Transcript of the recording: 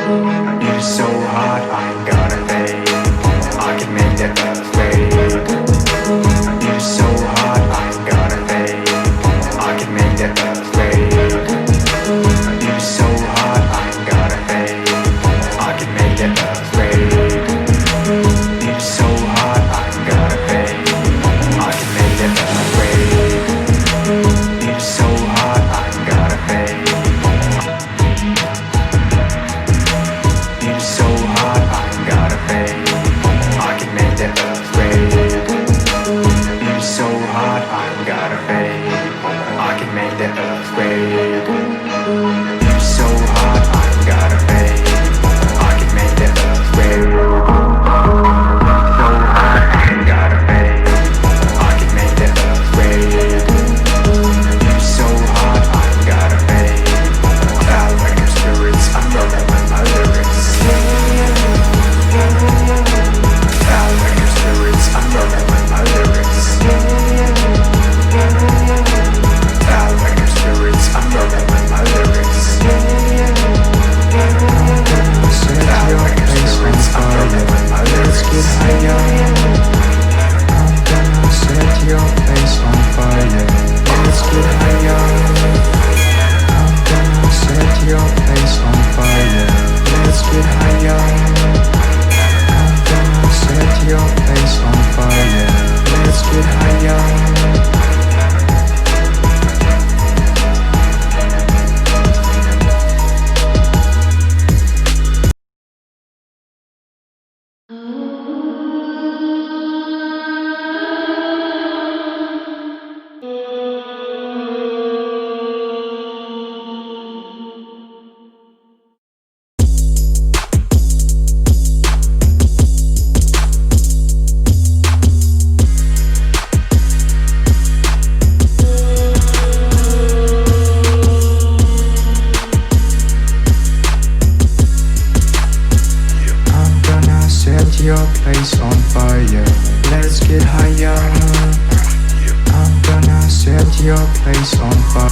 You're so hot, I ain't gotta fade. I can make that earthquake. You're so hot, I ain't gotta fade. I can make that earthquake. You're so hot, I ain't gotta fade. I can make that earthquake. You're so hot, I ain't gotta fade. I can make that earthquake. You're so hot, I ain't gotta fade. You're so hot, I ain't gotta fade. I can make that earthquake. You're so hot, I ain't gotta fade. I can make that earthquake. You're so hot, I ain't gotta fade. I can make that earthquake. So hot, I ain't gotta fade. I can make that earthquake. You're so hot, I ain't gotta fade. Felt like your spirits, I'm burning with my lyrics. Felt like your spirits, I'm burning with my lyrics. Felt like your spirits, I'm burning with my lyrics. Set your place on fire. Let's get higher. I'm gonna set your place on fire. Let's get higher. I'm gonna set your place on fire. Let's get higher. I'm gonna set your place on fire. Let's get higher. Set your place on fire. Let's get higher. I'm gonna set your place on fire.